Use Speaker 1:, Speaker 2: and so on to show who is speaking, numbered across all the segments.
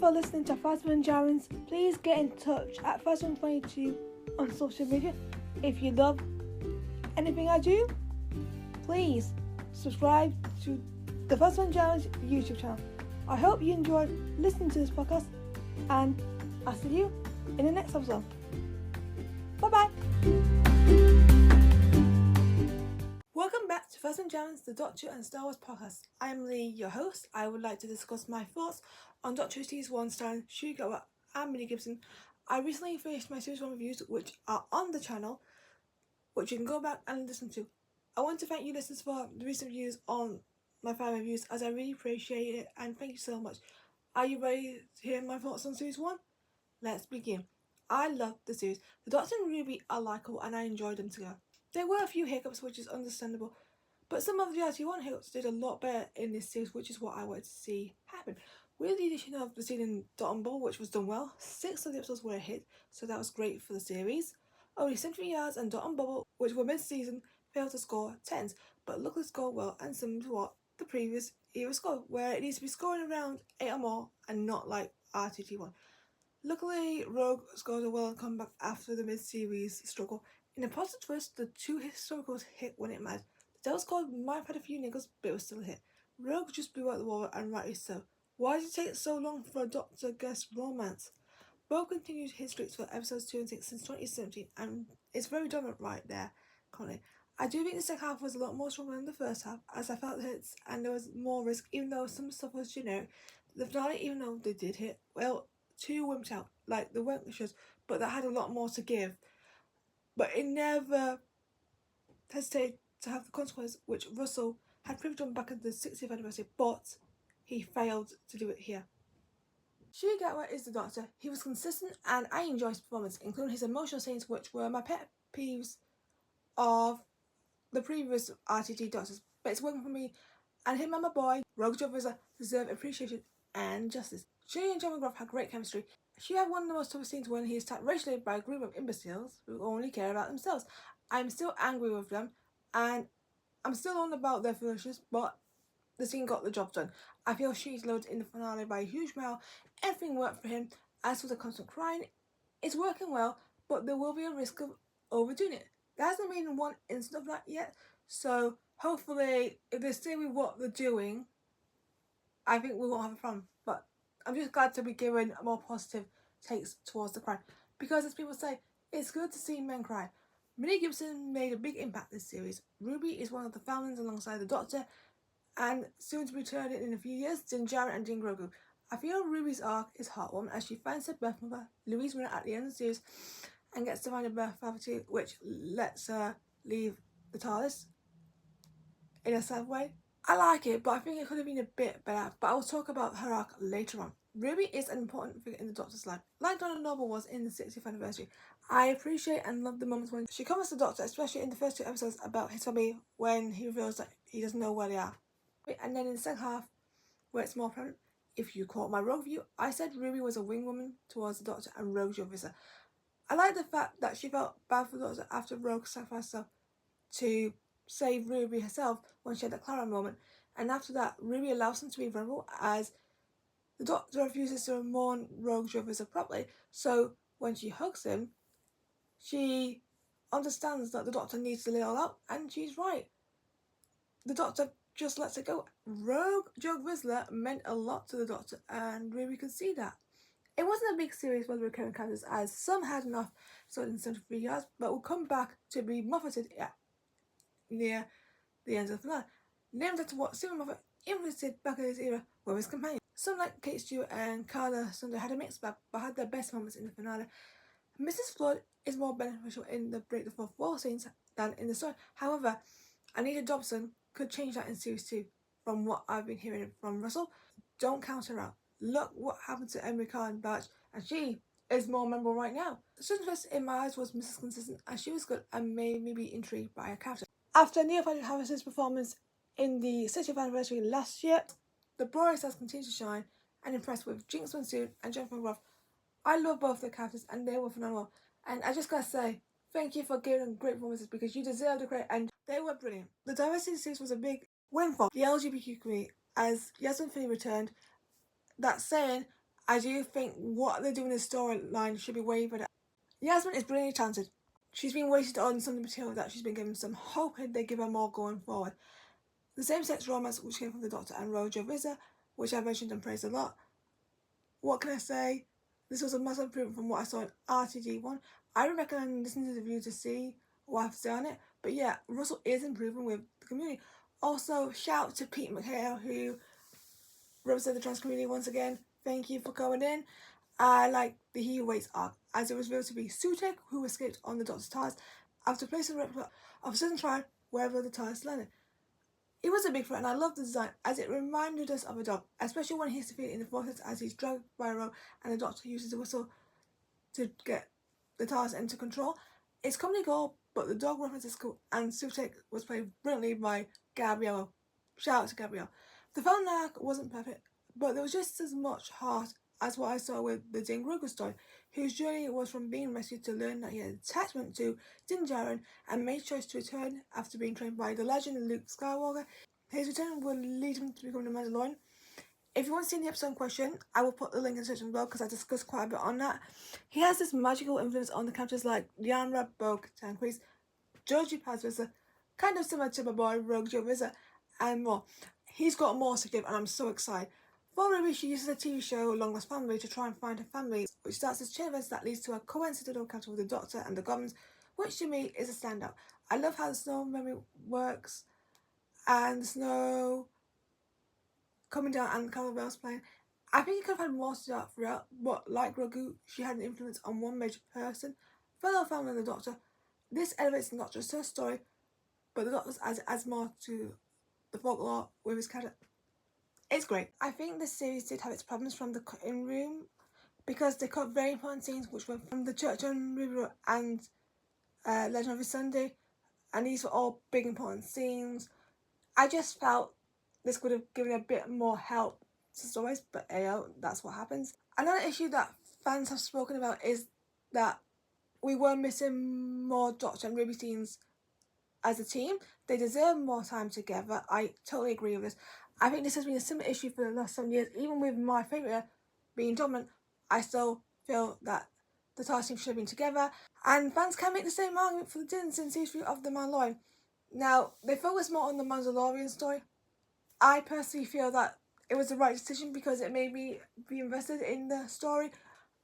Speaker 1: for listening to Fatima and Jarens. Please get in touch at Fatima22 on social media. If you love anything I do, please subscribe to the Fatima and Jarens YouTube channel. I hope you enjoyed listening to this podcast, and I'll see you in the next episode. Bye-bye. Welcome back to Fatima and Jarens, the Doctor and Star Wars podcast. I'm Lee, your host. I would like to discuss my thoughts on Doctor Who Series 1 starring Ncuti Gatwa and Millie Gibson. I recently finished my Series 1 reviews, which are on the channel, which you can go back and listen to. I want to thank you listeners for the recent reviews on my 5 reviews, as I really appreciate it, and thank you so much. Are you ready to hear my thoughts on Series 1? Let's begin. I love the series. The Doctor and Ruby are likeable and I enjoyed them together. There were a few hiccups, which is understandable, but some of the RT1 hiccups did a lot better in this series, which is what I wanted to see happen. With the addition of the scene in Dot and Ball, which was done well, 6 of the episodes were a hit, so that was great for the series. Only Century Yards and Dot and Bubble, which were mid-season, failed to score 10s, but luckily scored well and somewhat the previous era score, where it needs to be scoring around 8 or more and not like RTT1. Luckily, Rogue scored a well comeback after the mid-series struggle. In a positive twist, the 2 historicals hit when it mattered. The Devil squad might have had a few niggles, but it was still a hit. Rogue just blew out the water, and rightly so. Why did it take so long for a Doctor guest romance? Rogue continued his streaks for episodes 2 and 6 since 2017, and it's very dominant right there currently. I do think the second half was a lot more stronger than the first half, as I felt the hits and there was more risk, even though some stuff was generic. The finale, even though they did hit, well, 2 wimped out, like the Wencashires, but that had a lot more to give. But it never hesitated to have the consequence, which Russell had previously done back at the 60th anniversary, but he failed to do it here. Ncuti Gatwa is the Doctor. He was consistent and I enjoyed his performance, including his emotional scenes, which were my pet peeves of the previous RTT Doctors, but it's working for me, and him and my boy, Joke Vizla, deserve appreciation and justice. Ncuti and John McGrath had great chemistry. Ncuti had one of the most toughest scenes when he is attacked racially by a group of imbeciles who only care about themselves. I'm still angry with them, and I'm still on about their foolishness, but the scene got the job done. I feel Ncuti loads in the finale by a huge mile. Everything worked for him. As for the constant crying, it's working well, but there will be a risk of overdoing it. There hasn't been one instance of that yet, so hopefully if they stay with what they're doing, I think we won't have a problem. But I'm just glad to be given more positive takes towards the cry, because as people say, it's good to see men cry. Millie Gibson made a big impact this series. Ruby is one of the founders alongside the Doctor, and soon to be returned in a few years, Din Djarin and Din Grogu. I feel Ruby's arc is heartwarming as she finds her birth mother, Louise Winner, at the end of the series, and gets to find a birth father too, which lets her leave the TARDIS in a sad way. I like it, but I think it could have been a bit better, but I'll talk about her arc later on. Ruby is an important figure in the Doctor's life, like Donald Noble was in the 60th anniversary. I appreciate and love the moments when she comforts the Doctor, especially in the first 2 episodes about his family, when he reveals that he doesn't know where they are. And then in the second half, where it's more apparent, if you caught my Rogue view, I said Ruby was a wing woman towards the Doctor and Rogue Joke Vizla. I like the fact that she felt bad for the Doctor after Rogue sacrificed herself to save Ruby herself when she had that Clara moment, and after that Ruby allows him to be vulnerable as the Doctor refuses to mourn Rogue Joke Vizla properly, so when she hugs him, she understands that the Doctor needs to lay it all out, and she's right. The Doctor just lets it go. Rogue Joke Vizla meant a lot to the Doctor, and Ruby could see that. It wasn't a big series with recurring characters, as some had enough sort in 73 yards, but would come back to be Moffated near the end of the finale. Named after what Stephen Moffat influenced back in his era were his companions. Some like Kate Stewart and Carla Sunday had a mixed bag, but had their best moments in the finale. Mrs. Flood is more beneficial in the break the fourth wall scenes than in the story. However, Anita Dobson could change that in series 2, from what I've been hearing from Russell. Don't count her out. Look what happened to Emery Carr and Batch, and she is more memorable right now. The student first in my eyes was Mrs. Consistent, and she was good and made me be intrigued by her character. After Neil Patrick Harris's performance in the 60th anniversary last year, the Broad has continued to shine and impress with Jinx Monsoon and Jennifer McGrath. I love both their characters and they were phenomenal, and I just gotta say, thank you for giving them great performances because you deserve the credit and they were brilliant. The diversity series was a big win for the LGBTQ community as Yasmin Finney returned. That saying, I do think what they're doing in the storyline should be way better. Yasmin is brilliantly talented. She's been wasted on some of the material that she's been given, so I'm hoping they give her more going forward. The same-sex romance which came from the Doctor and Joke Vizla, which I mentioned and praised a lot. What can I say? This was a massive improvement from what I saw in RTD1. I would recommend listening to the review to see what I have to say on it. But yeah, Russell is improving with the community. Also, shout out to Pete McHale, who represented the trans community once again. Thank you for coming in. I like the He Who Waits arc, as it was revealed to be Sutek, who escaped on the Doctor's TARDIS after placing a replica of a certain tribe wherever the TARDIS landed. It was a big threat, and I loved the design as it reminded us of a dog, especially when he's defeated in the process as he's dragged by a rope and the Doctor uses the whistle to get the TARDIS into control. It's comedy gold, but the dog reference is cool, and Sutek was played brilliantly by Gabrielle. Shout out to Gabrielle. The film arc wasn't perfect, but there was just as much heart as what I saw with the Din Grogu story, whose journey was from being rescued to learn that he had attachment to Din Djarin and made choice to return after being trained by the legend Luke Skywalker. His return will lead him to become the Mandalorian. If you want to see the episode in question, I will put the link in the description below because I discussed quite a bit on that. He has this magical influence on the characters like Yanra, Bo-Katan Kryze, Joji Pazvizla, kind of similar to my boy Rogue Joe Vizla, and more. He's got more to give and I'm so excited. For Ruby, she uses a TV show Long Lost Family to try and find her family, which starts as chain events that leads to a coincidental encounter with the Doctor and the Goblins, which to me is a standout. I love how the snow memory works and the snow coming down and the colour bells playing. I think it could have had more to that throughout, but like Grogu, she had an influence on one major person, fellow family and the Doctor. This elevates not just her story, but the Doctor's adds more to the folklore with his character. It's great. I think this series did have its problems from the cutting room because they cut very important scenes which were from the Church on Ruby and Legend of His Sunday, and these were all big important scenes. I just felt this could have given a bit more help to stories, but that's what happens. Another issue that fans have spoken about is that we were missing more Doctor and Ruby scenes as a team. They deserve more time together. I totally agree with this. I think this has been a similar issue for the last 7 years. Even with my favourite being dominant, I still feel that the TARDIS team should have been together. And fans can make the same argument for the Dins in season 3 of The Mandalorian. Now, they focus more on the Mandalorian story. I personally feel that it was the right decision because it made me be invested in the story.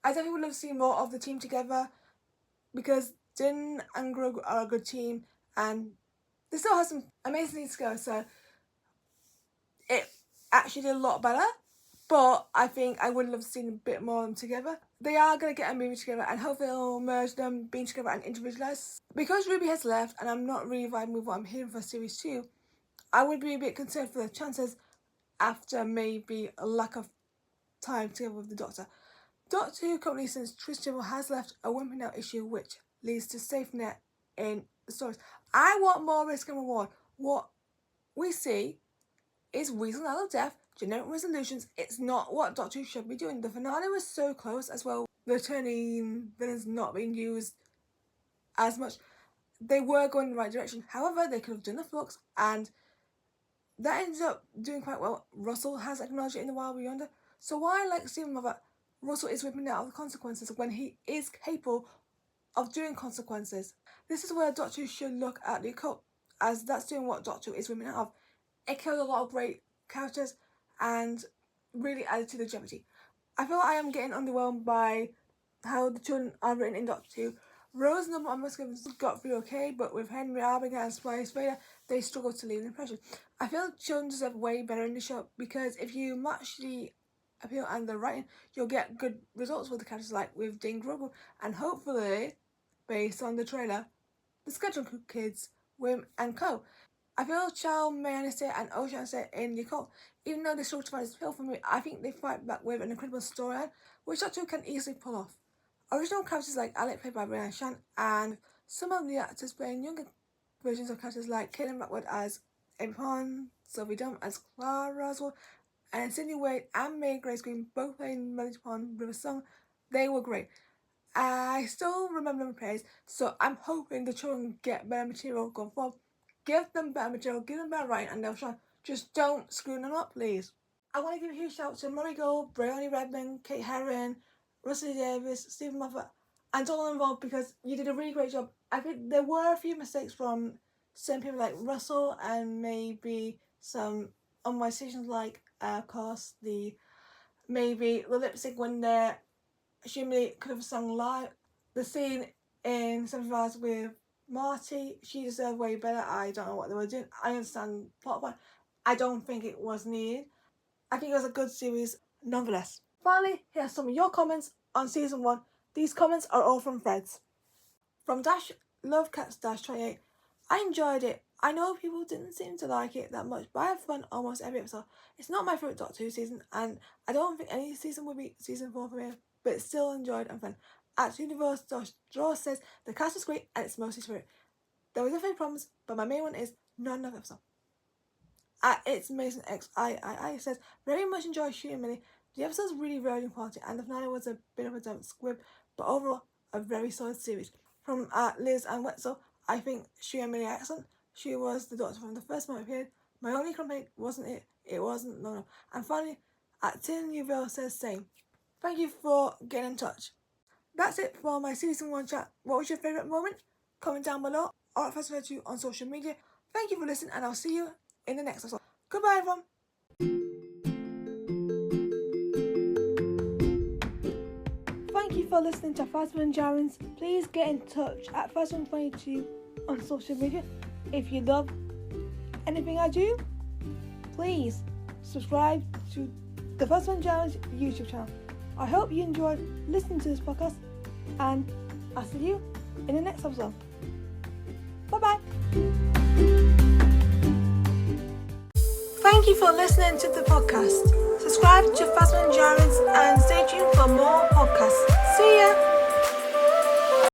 Speaker 1: I definitely would love to see more of the team together because Din and Grogu are a good team and they still have some amazing things to go, so it actually did a lot better, but I think I would love to see a bit more of them together. They are going to get a movie together and hopefully it'll merge them being together and individualised. Because Ruby has left and I'm not really vibing with what I'm hearing for series 2, I would be a bit concerned for the chances after maybe a lack of time together with the Doctor. Doctor Who currently, since Tristan has left, a wimping out issue which leads to safety net in the stories. I want more risk and reward. What we see is reasonable death, generic resolutions. It's not what Doctor Who should be doing. The finale was so close as well. The turning villains not being used as much. They were going in the right direction. However, they could have done the flux and that ends up doing quite well. Russell has acknowledged it in The Wild Beyonder. So why I like Stephen Moffat, Russell is whipping out of the consequences when he is capable of doing consequences. This is where Doctor Who should look at the occult, as that's doing what Doctor Who is whipping out of. It killed a lot of great characters and really added to the jeopardy. I feel I am getting underwhelmed by how the children are written in Doctor Who. Rose and the Musketeers got through okay, but with Henry, Abigail and Spice Vader, they struggle to leave an impression. I feel children deserve way better in the show because if you match the appeal and the writing, you'll get good results with the characters like with Din Grogu and hopefully, based on the trailer, the Schedule Kids, Wim and Co. I feel Chow Mayonnaise and Ocean in the occult. Even though the short fight is pill for me, I think they fight back with an incredible storyline, which Doctor Who can easily pull off. Original characters like Alec, played by Brian Shan, and some of the actors playing younger versions of characters like Caitlin Blackwood as Amy Pond, Sophie Dunn as Clara Roswell, and Sydney Wade and May Grace Green both playing Melody Pond River Song. They were great. I still remember them praise, so I'm hoping the children get better material going forward. Give them better material, give them better writing, and they'll shine. Just don't screw them up, please. I want to give a huge shout out to Murray Gold, Bryony Redmond, Kate Herron, Russell Davis, Stephen Moffat, and all involved, because you did a really great job. I think there were a few mistakes from some people like Russell, and maybe some unwise decisions like, of course, the lip sync when she could have sung live. The scene in 75 with Marty, she deserved way better. I don't know what they were doing. I understand plot point. I don't think it was needed. I think it was a good series nonetheless. Finally, here are some of your comments on season 1. These comments are all from Freds. From Dash Love Cats 28. I enjoyed it. I know people didn't seem to like it that much, but I had fun almost every episode. It's not my favourite Doctor Who season, and I don't think any season will be season 4 for me, but it's still enjoyed and fun. At Universe Draw says the cast is great and it's mostly spirit. There were definitely problems, but my main one is not enough episode. It's Mason XII says, very much enjoy shooting Millie. The episode's really rare in quality, and the finale was a bit of a dump squib, but overall a very solid series. From Liz and Wetzel, I think she and Millie are excellent. She was the Doctor from the first moment appeared. My only complaint wasn't it wasn't long enough. And finally, at Tin Newville says same. Thank you for getting in touch. That's it for my season 1 chat. What was your favourite moment? Comment down below, or if I refer to you on social media. Thank you for listening, and I'll see you in the next episode. Goodbye, everyone. Thank you for listening to Phasma and Jarrans. Please get in touch at Phasma22 on social media. If you love anything I do, please subscribe to the Phasma and Jarrans YouTube channel. I hope you enjoyed listening to this podcast, and I'll see you in the next episode. Bye-bye. Thank you for listening to the podcast. Subscribe to Phasma and Jarrans